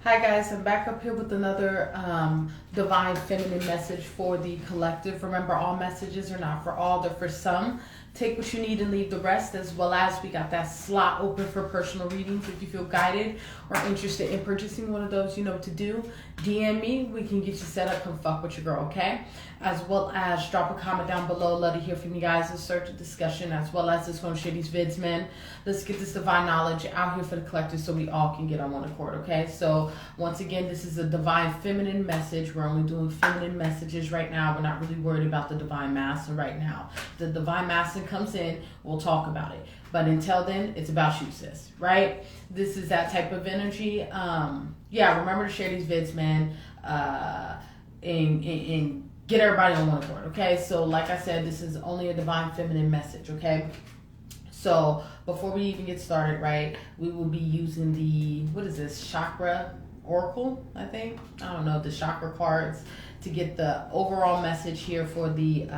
Hi guys, I'm back up here with another divine feminine message for the collective. Remember, all messages are not for all, they're for some. Take what you need and leave the rest, as well as we got that slot open for personal readings. If you feel guided or interested in purchasing one of those, you know what to do. DM me, we can get you set up, come fuck with your girl, okay? As well as drop a comment down below. Love to hear from you guys and start the discussion, as well as just want to share these vids, man. Let's get this divine knowledge out here for the collective so we all can get on one accord, okay? So once again, this is a divine feminine message. We're only doing feminine messages right now. We're not really worried about the divine masculine right now. The divine masculine comes in, we'll talk about it. But until then, it's about you, sis, right? This is that type of energy. Yeah, remember to share these vids, man, and get everybody on one accord, okay? So like I said, this is only a divine feminine message, okay? So before we even get started, right, we will be using the, what is this, chakra oracle, I think? I don't know, the chakra cards to get the overall message here for the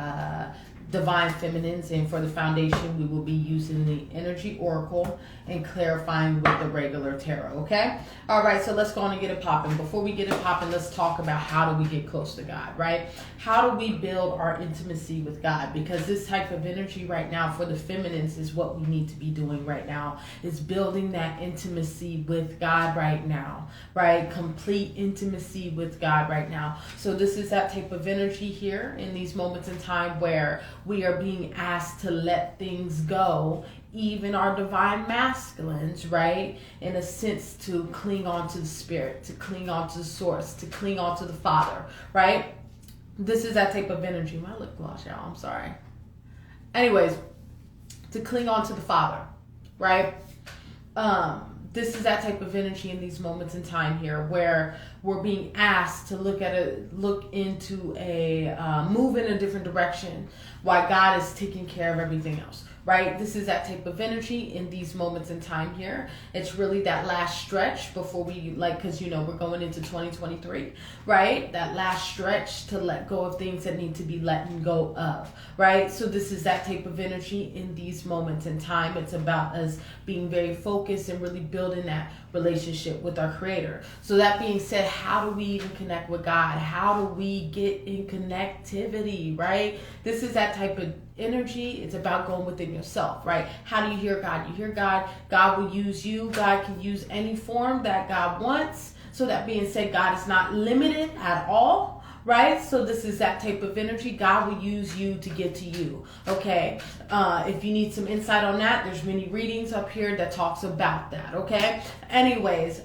divine feminines, and for the foundation we will be using the energy oracle and clarifying with the regular tarot, okay? All right, so let's go on and get it popping. Before we get it popping, let's talk about how do we get close to God, right? How do we build our intimacy with God? Because this type of energy right now for the feminines is what we need to be doing right now, is building that intimacy with God right now, right? Complete intimacy with God right now. So this is that type of energy here in these moments in time where we are being asked to let things go, even our divine masculines, right? In a sense, to cling on to the spirit, to cling on to the source, to cling on to the Father, right? This is that type of energy. My lip gloss, y'all, I'm sorry. Anyways, to cling on to the Father, right? This is that type of energy in these moments in time here where we're being asked to look into a, move in a different direction while God is taking care of everything else, right? This is that type of energy in these moments in time here. It's really that last stretch before we, because, we're going into 2023, right? That last stretch to let go of things that need to be letting go of, right? So this is that type of energy in these moments in time. It's about us being very focused and really building that relationship with our Creator. So that being said, how do we even connect with God? How do we get in connectivity, right? This is that type of energy. It's about going within yourself, right? How do you hear God? You hear God. God will use you. God can use any form that God wants. So that being said, God is not limited at all, right? So this is that type of energy. God will use you to get to you, okay? If you need some insight on that, there's many readings up here that talks about that, okay? Anyways,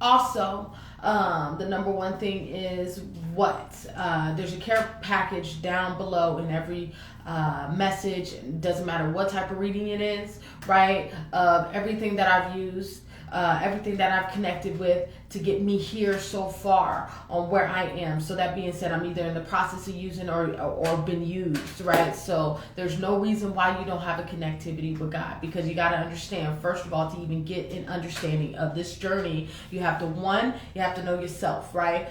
also, the number one thing is there's a care package down below in every message. It doesn't matter what type of reading it is, right? Everything that I've used, everything that I've connected with to get me here so far on where I am. So that being said, I'm either in the process of using or been used, right? So there's no reason why you don't have a connectivity with God, because you got to understand, first of all, to even get an understanding of this journey, you have to know yourself, right?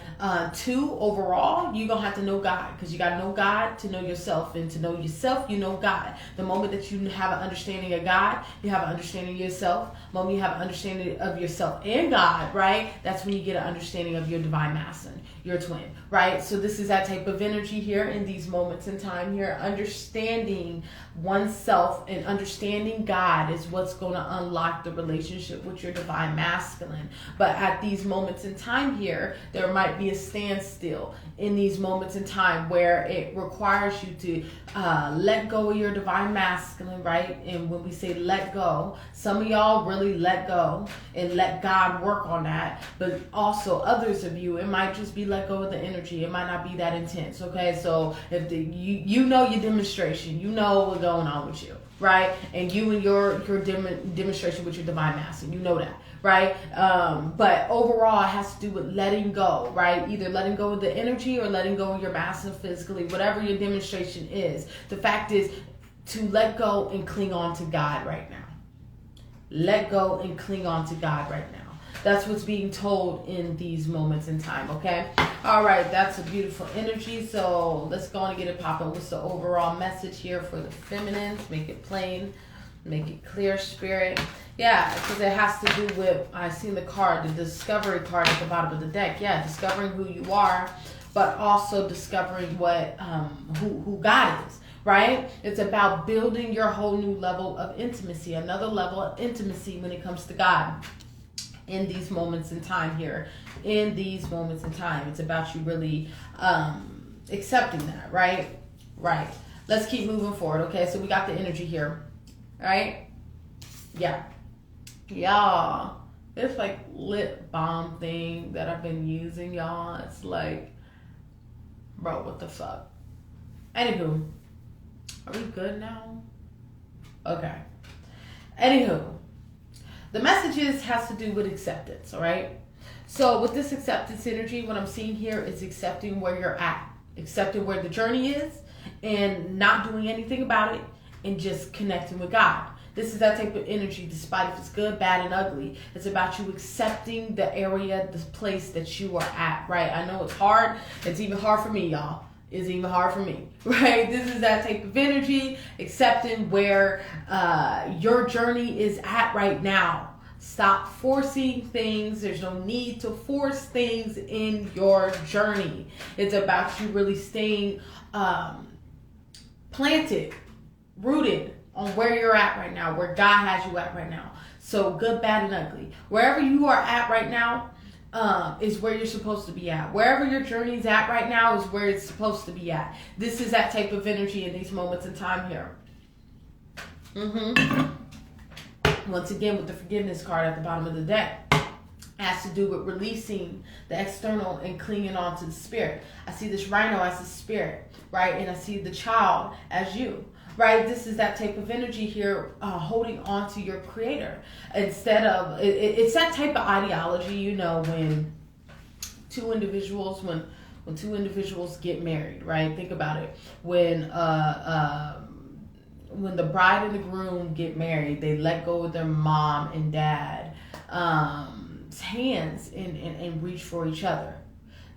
Two, overall, you're going to have to know God, because you got to know God to know yourself, and to know yourself, you know God. The moment that you have an understanding of God, you have an understanding of yourself. The moment you have an understanding of yourself and God, right? That's when you get an understanding of your divine masculine, your twin, right? So this is that type of energy here in these moments in time here. Understanding oneself and understanding God is what's going to unlock the relationship with your divine masculine. But at these moments in time here, there might be a standstill in these moments in time where it requires you to let go of your divine masculine, right? And when we say let go, some of y'all really let go and let God work on that. But also others of you, it might just be let go of the energy. It might not be that intense, okay? So if you know your demonstration, you know what's going on with you, right? And you and your demonstration with your divine masculine, you know that, right? But overall, it has to do with letting go, right? Either letting go of the energy or letting go of your masculine physically, whatever your demonstration is. The fact is to let go and cling on to God right now. Let go and cling on to God right now. That's what's being told in these moments in time, okay? All right, that's a beautiful energy. So let's go on and get it popping. What's the overall message here for the feminines? Make it plain. Make it clear, Spirit. Yeah, because it has to do with, I seen the card, the discovery card at the bottom of the deck. Yeah, discovering who you are, but also discovering what, who God is, right? It's about building your whole new level of intimacy, another level of intimacy when it comes to God in these moments in time here. In these moments in time, it's about you really accepting that, right? Right. Let's keep moving forward, okay? So we got the energy here, right? Yeah. Y'all, this like lip balm thing that I've been using, y'all. It's like, bro, what the fuck? Anywho, are we good now? Okay. Anywho, the messages has to do with acceptance, all right? So with this acceptance energy, what I'm seeing here is accepting where you're at, accepting where the journey is, and not doing anything about it, and just connecting with God. This is that type of energy, despite if it's good, bad, and ugly. It's about you accepting the area, the place that you are at, right? I know it's hard. It's even hard for me, y'all. It's even hard for me, right? This is that type of energy, accepting where your journey is at right now. Stop forcing things. There's no need to force things in your journey. It's about you really staying planted, rooted on where you're at right now, where God has you at right now. So good, bad, and ugly. Wherever you are at right now is where you're supposed to be at. Wherever your journey's at right now is where it's supposed to be at. This is that type of energy in these moments in time here. Once again, with the forgiveness card at the bottom of the deck, has to do with releasing the external and clinging on to the spirit. I see this rhino as the spirit, right? And I see the child as you. Right, this is that type of energy here, holding on to your creator. Instead of, it's that type of ideology, you know, when two individuals get married, right? Think about it. When the bride and the groom get married, they let go of their mom and dad hands and reach for each other.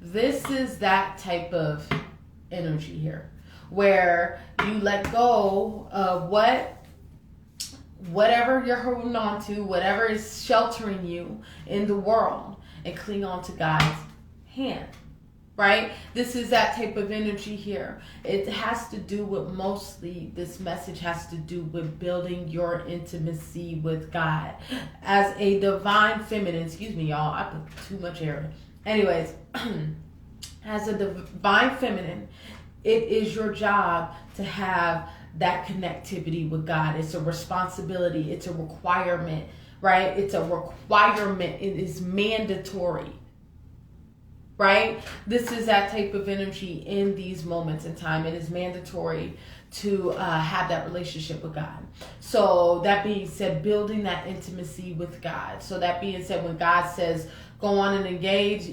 This is that type of energy here, where you let go of whatever you're holding on to, whatever is sheltering you in the world, and cling on to God's hand, right? This is that type of energy here. It has to do with, mostly this message has to do with building your intimacy with God. As a divine feminine, excuse me y'all, I put too much air. Anyways, as a divine feminine, it is your job to have that connectivity with God. It's a responsibility. It's a requirement, right? It's a requirement. It is mandatory, right? This is that type of energy in these moments in time. It is mandatory to have that relationship with God. So that being said, building that intimacy with God. So that being said, when God says, go on and engage.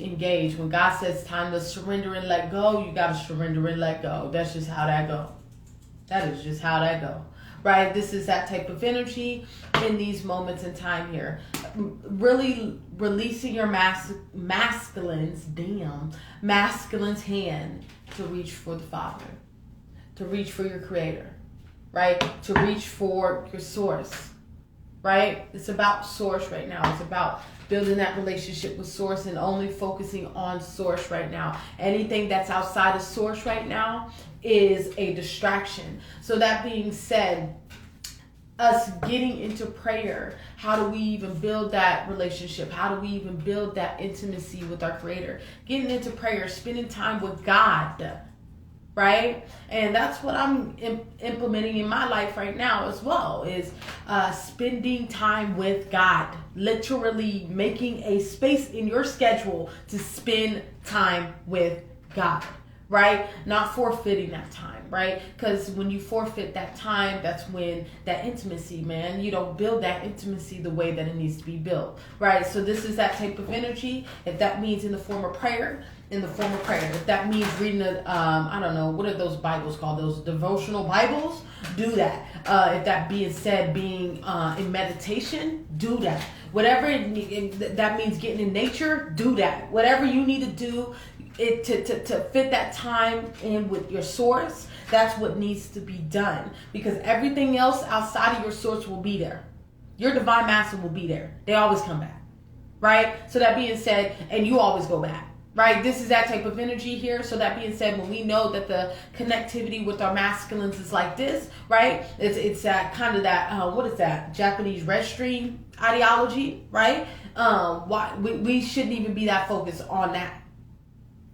When God says time to surrender and let go, you got to surrender and let go. That's just how that go. That is just how that go. Right? This is that type of energy in these moments in time here. Really releasing your masculine's hand to reach for the Father. To reach for your creator. Right? To reach for your source. Right? It's about source right now. It's about building that relationship with source and only focusing on source right now. Anything that's outside of source right now is a distraction. So that being said, us getting into prayer, how do we even build that relationship? How do we even build that intimacy with our creator? Getting into prayer, spending time with God, right? And that's what I'm implementing in my life right now as well, is spending time with God. Literally making a space in your schedule to spend time with God, right? Not forfeiting that time, right? Because when you forfeit that time, that's when that intimacy, man, you don't build that intimacy the way that it needs to be built, right? So this is that type of energy. If that means in the form of prayer, If that means reading I don't know, what are those Bibles called? Those devotional Bibles? Do that. If that being said, being in meditation, do that. Whatever that means, getting in nature, do that. Whatever you need to do, to fit that time in with your source, that's what needs to be done. Because everything else outside of your source will be there. Your divine master will be there. They always come back. Right? So that being said, and you always go back. Right? This is that type of energy here. So that being said, when we know that the connectivity with our masculines is like this, right? It's that kind of that, what is that? Japanese red stream ideology, right? Why we shouldn't even be that focused on that.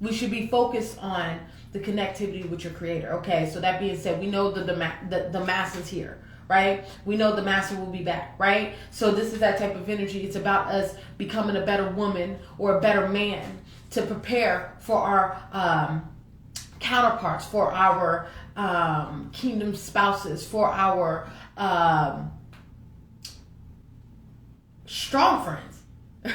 We should be focused on the connectivity with your creator. Okay, so that being said, we know the master's here, right? We know the master will be back, right? So this is that type of energy. It's about us becoming a better woman or a better man to prepare for our counterparts, for our kingdom spouses, for our strong friends,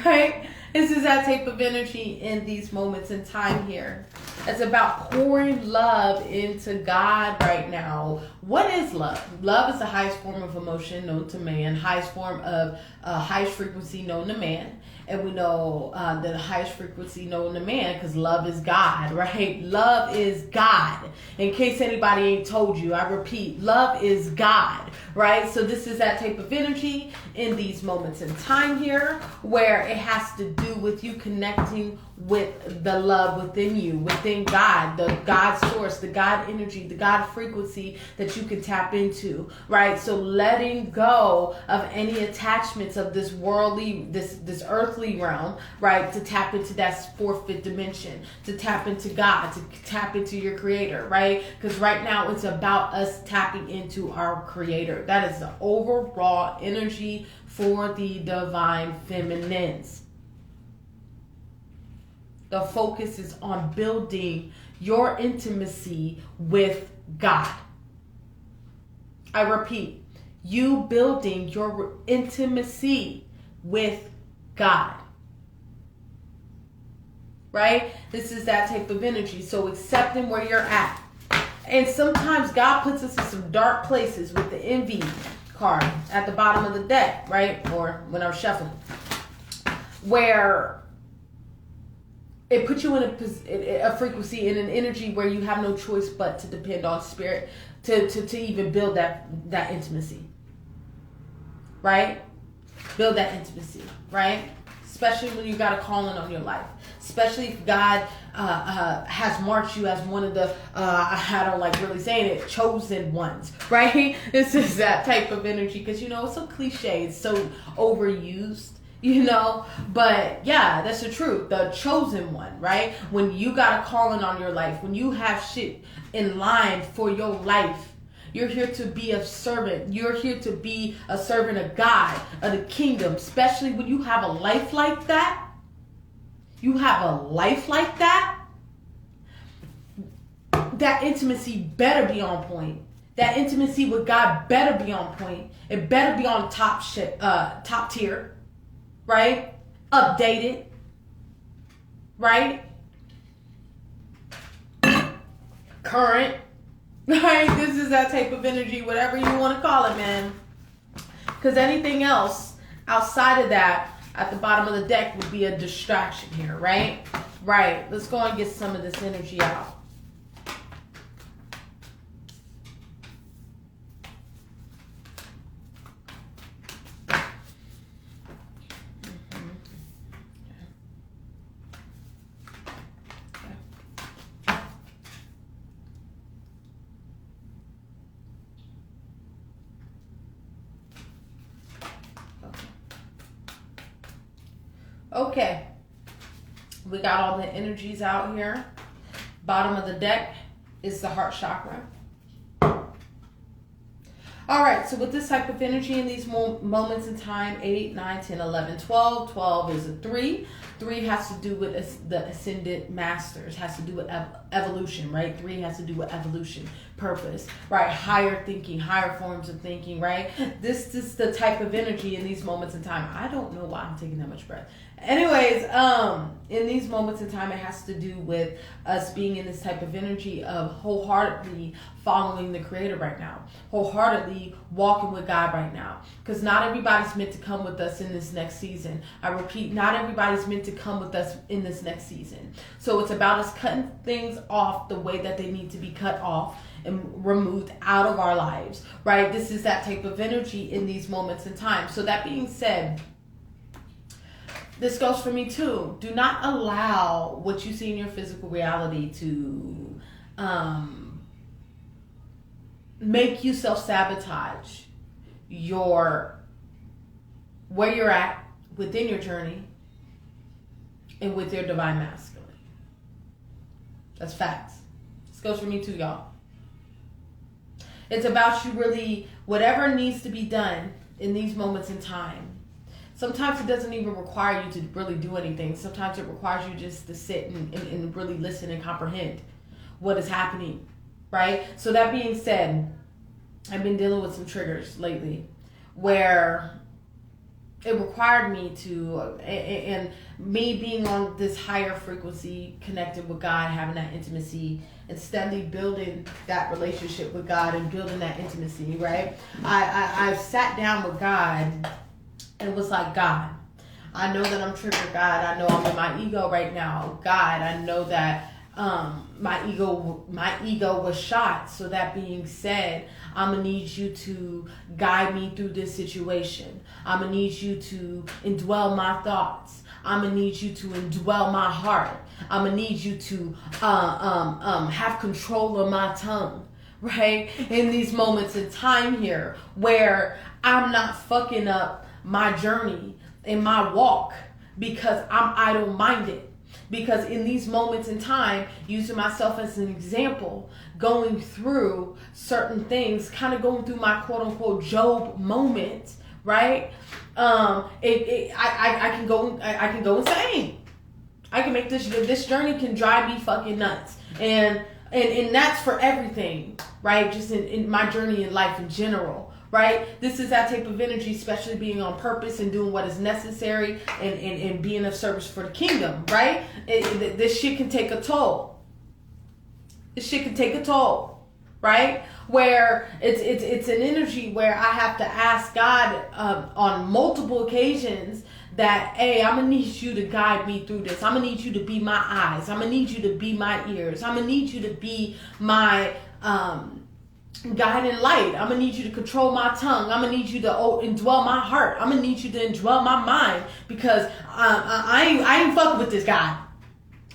right? This is that type of energy in these moments in time here. It's about pouring love into God right now. What is love? Love is the highest form of emotion known to man, highest form of highest frequency known to man. And we know the highest frequency known to man because love is God, right? Love is God. In case anybody ain't told you, I repeat, love is God, right? So this is that type of energy in these moments in time here where it has to do with you connecting with the love within you, within God, the God source, the God energy, the God frequency that you can tap into, right? So letting go of any attachments of this worldly, this earthly realm, right? To tap into that fourth, fifth dimension, to tap into God, to tap into your creator, right? Because right now it's about us tapping into our creator. That is the overall energy for the divine feminines. The focus is on building your intimacy with God. I repeat, you building your intimacy with God. Right? This is that type of energy. So accepting where you're at. And sometimes God puts us in some dark places with the envy card at the bottom of the deck, right? Or when I'm shuffling. Where it puts you in a frequency, in an energy where you have no choice but to depend on spirit to even build that intimacy. Right? Build that intimacy, right? Especially when you got a calling on your life. Especially if God has marked you as one of the, I don't like really saying it, chosen ones, right? This is that type of energy because, it's so cliche. It's so overused. But yeah, that's the truth. The chosen one, right? When you got a calling on your life, when you have shit in line for your life, you're here to be a servant. You're here to be a servant of God, of the kingdom, especially when you have a life like that. You have a life like that. That intimacy better be on point. That intimacy with God better be on point. It better be on top tier. Right? Updated. Right? Current. Right? This is that type of energy, whatever you want to call it, man. Because anything else outside of that at the bottom of the deck would be a distraction here, right? Right. Let's go and get some of this energy out. Okay, we got all the energies out here. Bottom of the deck is the heart chakra. All right, so with this type of energy in these moments in time, 8, 9, 10, 11, 12. 12 is a 3. 3 has to do with the ascendant masters, has to do with evolution, right? 3 has to do with evolution, purpose, right? Higher thinking, higher forms of thinking, right? This is the type of energy in these moments in time. I don't know why I'm taking that much breath. Anyways, in these moments in time, it has to do with us being in this type of energy of wholeheartedly following the creator right now. Wholeheartedly be walking with God right now. Because not everybody's meant to come with us in this next season. I repeat, not everybody's meant to come with us in this next season. So it's about us cutting things off the way that they need to be cut off and removed out of our lives, right? This is that type of energy in these moments in time. So that being said, this goes for me too. Do not allow what you see in your physical reality to make you self-sabotage where you're at within your journey and with your divine masculine. That's facts. This goes for me too, y'all. It's about you really, whatever needs to be done in these moments in time. Sometimes it doesn't even require you to really do anything. Sometimes it requires you just to sit and really listen and comprehend what is happening, right? So that being said, I've been dealing with some triggers lately where it required me to, and me being on this higher frequency, connected with God, having that intimacy, and steadily building that relationship with God and building that intimacy, right? I sat down with God and was like, God, I know that I'm triggered, God. I know I'm in my ego right now. God, I know that my ego was shot. So that being said, I'm going to need you to guide me through this situation. I'm going to need you to indwell my thoughts. I'm going to need you to indwell my heart. I'm going to need you to have control of my tongue, right? In these moments in time here where I'm not fucking up my journey and my walk because I'm idle-minded. Because in these moments in time, using myself as an example, going through certain things, kind of going through my quote-unquote Job moment, right? I can go insane. I can make this journey can drive me fucking nuts. And that's for everything, right? Just in my journey in life in general. Right? This is that type of energy, especially being on purpose and doing what is necessary and being of service for the kingdom, right? This shit can take a toll. This shit can take a toll, right? Where it's an energy where I have to ask God on multiple occasions that, hey, I'm going to need you to guide me through this. I'm going to need you to be my eyes. I'm going to need you to be my ears. I'm going to need you to be my guiding light. I'm gonna need you to control my tongue. I'm gonna need you to indwell my heart. I'm gonna need you to indwell my mind because I ain't fucking with this guy.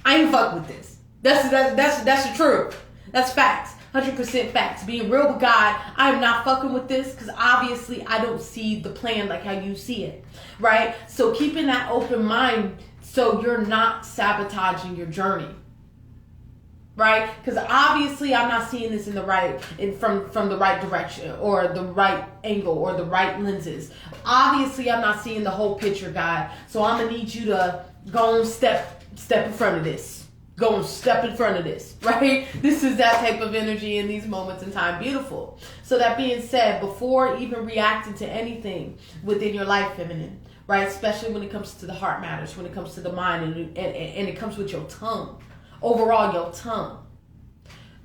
I ain't fucking with this. That's the truth. That's facts. 100% facts. Being real with God, I am not fucking with this because obviously I don't see the plan like how you see it, right? So keeping that open mind so you're not sabotaging your journey. Right? Because obviously I'm not seeing this from the right direction or the right angle or the right lenses. Obviously I'm not seeing the whole picture, God. So I'm gonna need you to go and step in front of this. Go and step in front of this, right? This is that type of energy in these moments in time. Beautiful. So that being said, before even reacting to anything within your life, feminine, right? Especially when it comes to the heart matters, when it comes to the mind, and it comes with your tongue. Overall, your tongue.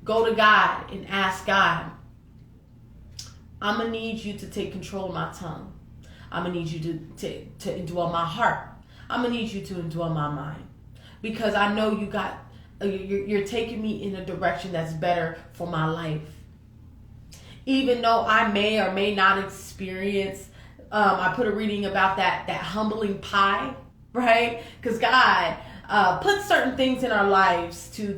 Go to God and ask God, I'm going to need you to take control of my tongue. I'm going to need you to indwell my heart. I'm going to need you to indwell my mind. Because I know you're taking me in a direction that's better for my life. Even though I may or may not experience, I put a reading about that humbling pie, right? Because God put certain things in our lives to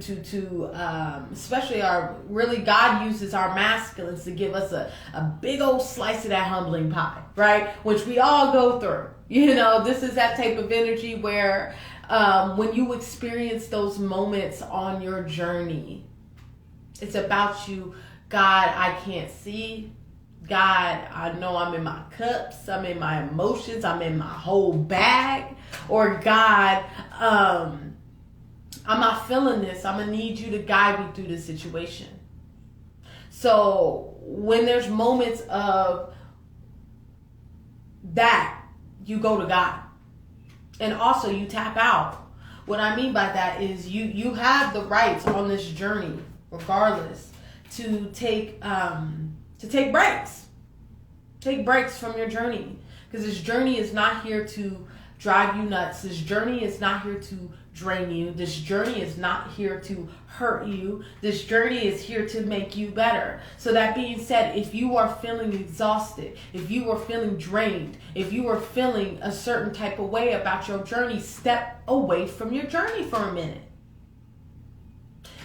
especially God uses our masculines to give us a big old slice of that humbling pie, right? Which we all go through. You know, this is that type of energy where when you experience those moments on your journey, it's about you. God, I can't see. God, I know I'm in my cups, I'm in my emotions, I'm in my whole bag. Or God, I'm not feeling this. I'm going to need you to guide me through this situation. So when there's moments of that, you go to God. And also you tap out. What I mean by that is you have the right on this journey, regardless, to take breaks. Take breaks from your journey, because this journey is not here to drive you nuts. This journey is not here to drain you. This journey is not here to hurt you. This journey is here to make you better. So that being said, if you are feeling exhausted, if you are feeling drained, if you are feeling a certain type of way about your journey, step away from your journey for a minute.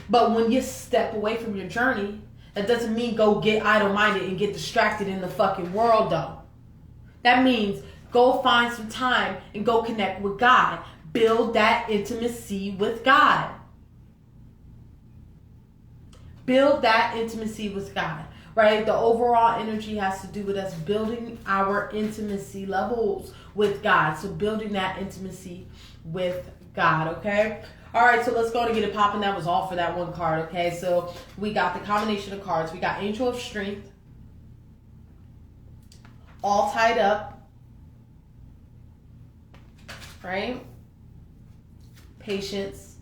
But when you step away from your journey, that doesn't mean go get idle-minded and get distracted in the fucking world, though. That means go find some time and go connect with God. Build that intimacy with God. Build that intimacy with God, right? The overall energy has to do with us building our intimacy levels with God. So building that intimacy with God, okay? All right, so let's go and get it popping. That was all for that one card, okay? So we got the combination of cards. We got Angel of Strength, all tied up, right? Patience,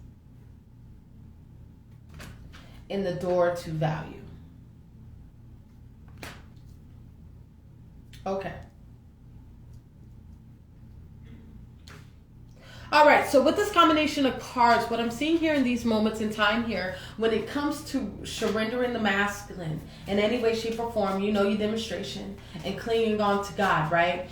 and the door to value. Okay. All right, so with this combination of cards, what I'm seeing here in these moments in time here, when it comes to surrendering the masculine in any way, shape, or form, you know your demonstration, and clinging on to God, right?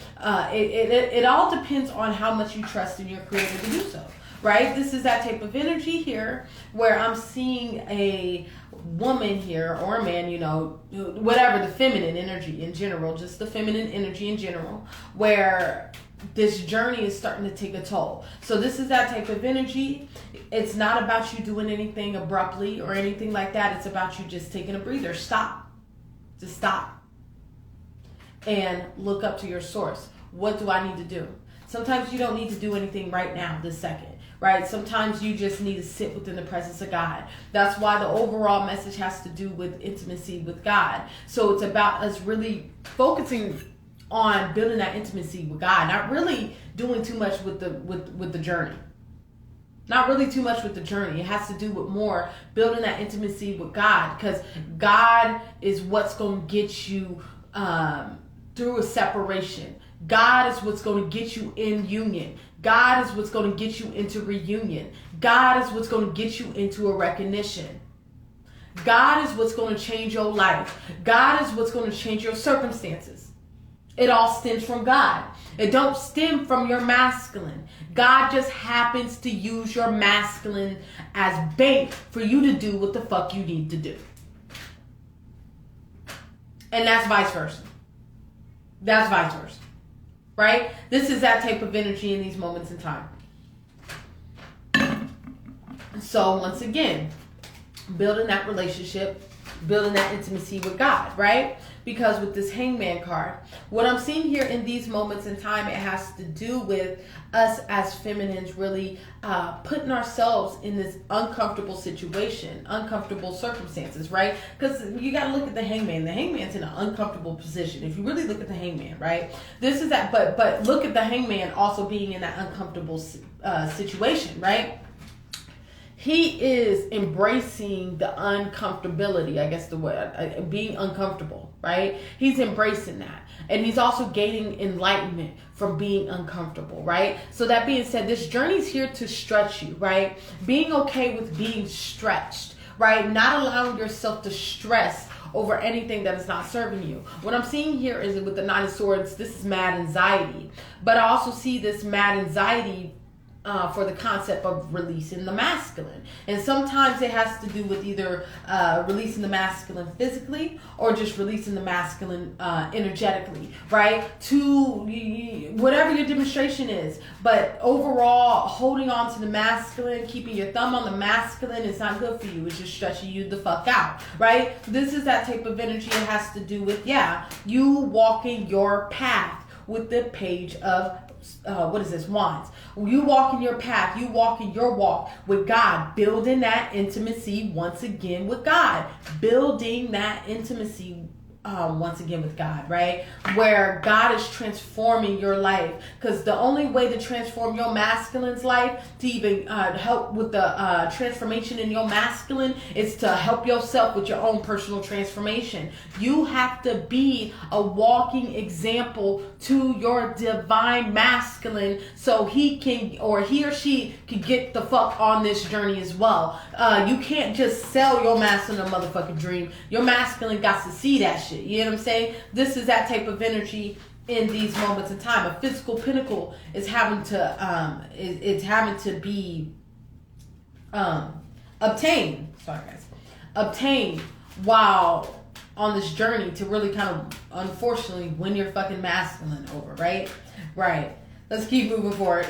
It all depends on how much you trust in your creator to do so, right? This is that type of energy here where I'm seeing a woman here, or a man, you know, whatever, the feminine energy in general, just the feminine energy in general, where this journey is starting to take a toll. So this is that type of energy. It's not about you doing anything abruptly or anything like that. It's about you just taking a breather. Stop. Just stop. And look up to your source. What do I need to do? Sometimes you don't need to do anything right now, this second, right? Sometimes you just need to sit within the presence of God. That's why the overall message has to do with intimacy with God. So it's about us really focusing on building that intimacy with God, not really doing too much with the journey. Not really too much with the journey. It has to do with more building that intimacy with God, because God is what's going to get you through a separation. God is what's going to get you in union. God is what's going to get you into reunion. God is what's going to get you into a recognition. God is what's going to change your life. God is what's going to change your circumstances. It all stems from God. It don't stem from your masculine. God just happens to use your masculine as bait for you to do what the fuck you need to do. And that's vice versa. That's vice versa. Right? This is that type of energy in these moments in time. So once again, building that relationship, building that intimacy with God, right? Because with this Hangman card, what I'm seeing here in these moments in time, it has to do with us as feminines really putting ourselves in this uncomfortable situation, uncomfortable circumstances, right? Because you got to look at the Hangman. The Hangman's in an uncomfortable position. If you really look at the Hangman, right? This is that, but look at the Hangman also being in that uncomfortable situation, right? He is embracing the uncomfortability, I guess the word, being uncomfortable, right? He's embracing that. And he's also gaining enlightenment from being uncomfortable, right? So that being said, this journey is here to stretch you, right? Being okay with being stretched, right? Not allowing yourself to stress over anything that is not serving you. What I'm seeing here is with the Nine of Swords, this is mad anxiety. But I also see this mad anxiety for the concept of releasing the masculine. And sometimes it has to do with either releasing the masculine physically or just releasing the masculine energetically, right? To whatever your demonstration is. But overall, holding on to the masculine, keeping your thumb on the masculine is not good for you. It's just stretching you the fuck out, right? This is that type of energy. It has to do with, you walking your path with the Page of Wands. You walk in your path, you walk in your walk with God, building that intimacy once again with God, building that intimacy once again with God, right? Where God is transforming your life. Because the only way to transform your masculine's life, to even help with the transformation in your masculine, is to help yourself with your own personal transformation. You have to be a walking example to your divine masculine, so he can, or he or she can get the fuck on this journey as well. You can't just sell your masculine a motherfucking dream. Your masculine got to see that shit. You know what I'm saying? This is that type of energy in these moments in time. A physical pinnacle is having to it's having to be obtained. Sorry guys. Obtained while on this journey to really kind of, unfortunately, win your fucking masculine over, right? Right. Let's keep moving forward.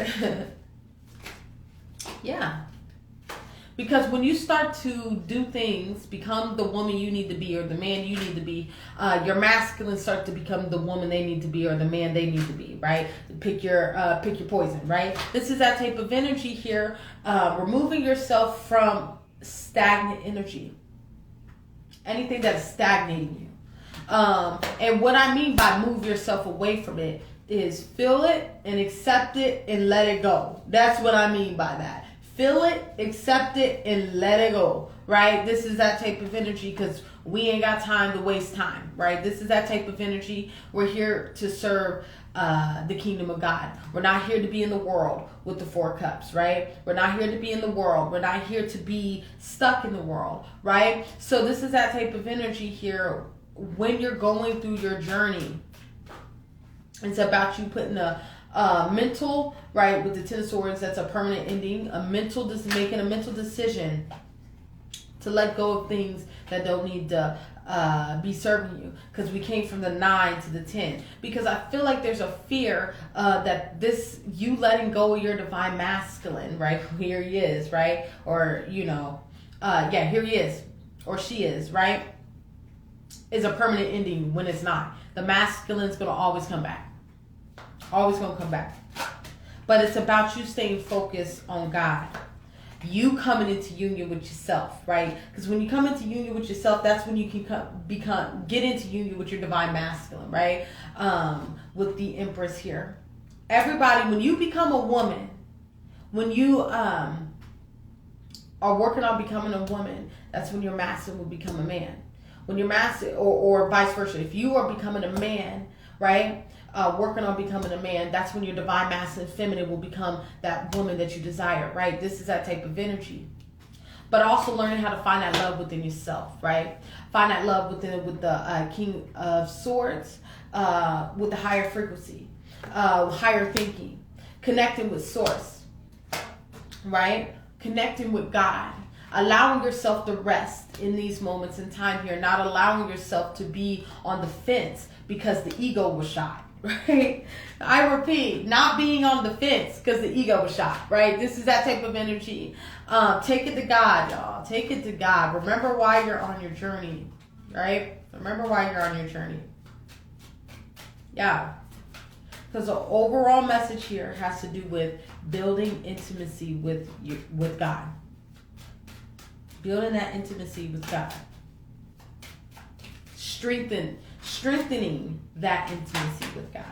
Yeah. Because when you start to do things, become the woman you need to be or the man you need to be, your masculine start to become the woman they need to be or the man they need to be, right? Pick your poison, right? This is that type of energy here. Removing yourself from stagnant energy. Anything that's stagnating you. And what I mean by move yourself away from it is feel it and accept it and let it go. That's what I mean by that. Feel it, accept it, and let it go, right? This is that type of energy because we ain't got time to waste time, right? This is that type of energy. We're here to serve the kingdom of God. We're not here to be in the world with the 4 cups, right? We're not here to be in the world. We're not here to be stuck in the world, right? So this is that type of energy here when you're going through your journey. It's about you putting a mental, right, with the 10 of swords, that's a permanent ending. Making a mental decision to let go of things that don't need to be serving you. Because we came from the 9 to the 10. Because I feel like there's a fear that you letting go of your divine masculine, right? Here he is, right? Or, here he is. Or she is, right? Is a permanent ending when it's not. The masculine's going to always come back. Always going to come back. But it's about you staying focused on God. You coming into union with yourself, right? Because when you come into union with yourself, that's when you can get into union with your divine masculine, right? With the Empress here. Everybody, when you become a woman, when you are working on becoming a woman, that's when your masculine will become a man. When your masculine, or vice versa, if you are becoming a man, right? Working on becoming a man, that's when your divine masculine feminine will become that woman that you desire, right? This is that type of energy. But also learning how to find that love within yourself, right? Find that love with the King of Swords, with the higher frequency, higher thinking, connecting with Source, right? Connecting with God, allowing yourself to rest in these moments in time here, not allowing yourself to be on the fence because the ego was shot. Right? I repeat, not being on the fence because the ego was shot, right? This is that type of energy. Take it to God, y'all. Take it to God. Remember why you're on your journey, right? Remember why you're on your journey. Yeah. Because the overall message here has to do with building intimacy with God. Building that intimacy with God. Strengthening that intimacy with God.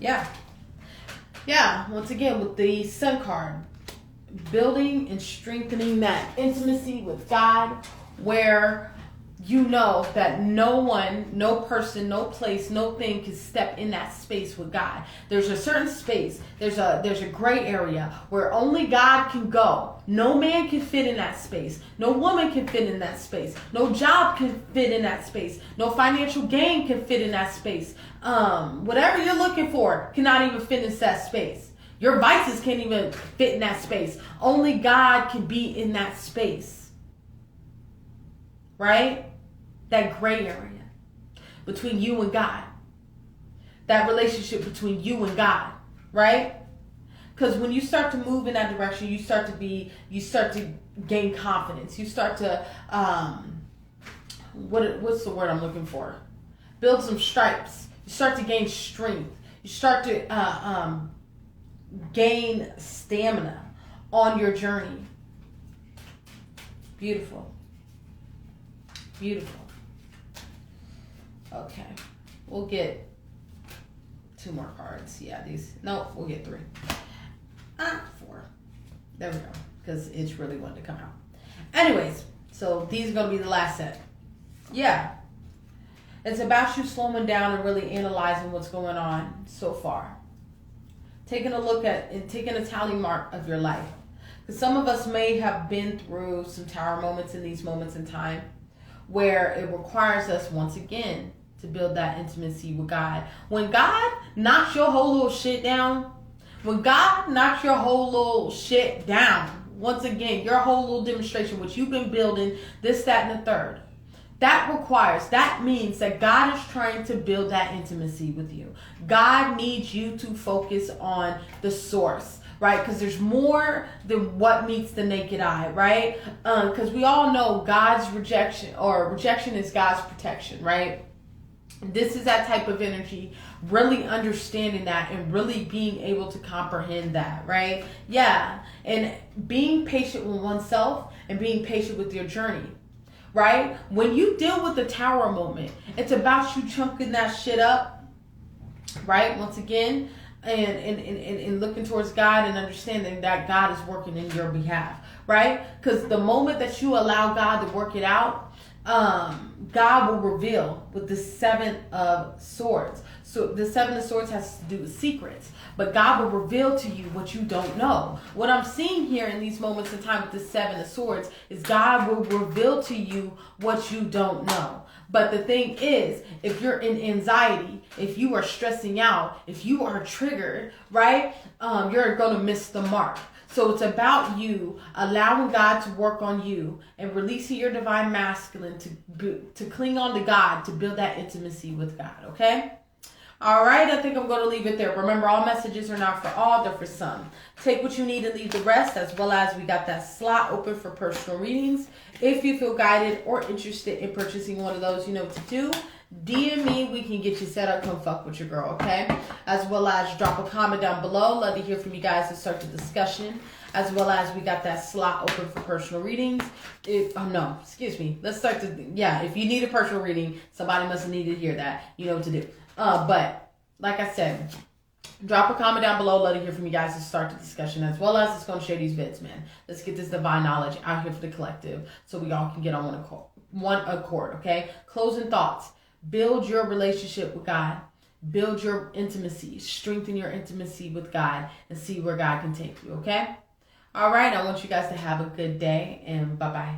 Yeah, once again with the Sun card, building and strengthening that intimacy with God, where you know that no one, no person, no place, no thing can step in that space with God. There's a certain space, there's a gray area where only God can go. No man can fit in that space. No woman can fit in that space. No job can fit in that space. No financial gain can fit in that space. Whatever you're looking for cannot even fit in that space. Your vices can't even fit in that space. Only God can be in that space. Right? That gray area between you and God. That relationship between you and God. Right? Because when you start to move in that direction, you start to gain confidence. You start to, what's the word I'm looking for? Build some stripes. You start to gain strength. You start to gain stamina on your journey. Beautiful. Beautiful. Okay. We'll get 2 more cards. Yeah, these. No, we'll get 3. 4. There we go. Because it's really wanted to come out. Anyways, so these are going to be the last set. Yeah. It's about you slowing down and really analyzing what's going on so far. Taking a look at and taking a tally mark of your life. Because some of us may have been through some tower moments in these moments in time where it requires us once again to build that intimacy with God. When God knocks your whole little shit down, once again, your whole little demonstration, which you've been building, this, that, and the third, that means that God is trying to build that intimacy with you. God needs you to focus on the source, right? Because there's more than what meets the naked eye, right? Because we all know God's rejection is God's protection, right? This is that type of energy, really understanding that and really being able to comprehend that, right? Yeah, and being patient with oneself and being patient with your journey, right? When you deal with the tower moment, it's about you chunking that shit up, right? Once again, and looking towards God and understanding that God is working in your behalf, right? Because the moment that you allow God to work it out, God will reveal with the 7 of Swords. So the 7 of Swords has to do with secrets, but God will reveal to you what you don't know. What I'm seeing here in these moments in time with the 7 of Swords is God will reveal to you what you don't know. But the thing is, if you're in anxiety, if you are stressing out, if you are triggered, right, you're going to miss the mark. So it's about you allowing God to work on you and releasing your divine masculine to cling on to God, to build that intimacy with God, okay? All right, I think I'm going to leave it there. Remember, all messages are not for all, they're for some. Take what you need and leave the rest, as well as we got that slot open for personal readings. If you feel guided or interested in purchasing one of those, you know what to do. DM me, we can get you set up, come fuck with your girl, okay? As well as drop a comment down below. Love to hear from you guys to start the discussion. As well as we got that slot open for personal readings. Let's start if you need a personal reading, somebody must have needed to hear that. You know what to do. But like I said, drop a comment down below. Love to hear from you guys to start the discussion. As well as it's going to share these vids, man. Let's get this divine knowledge out here for the collective so we all can get on one accord, okay? Closing thoughts. Build your relationship with God. Build your intimacy. Strengthen your intimacy with God and see where God can take you, okay? All right, I want you guys to have a good day and bye-bye.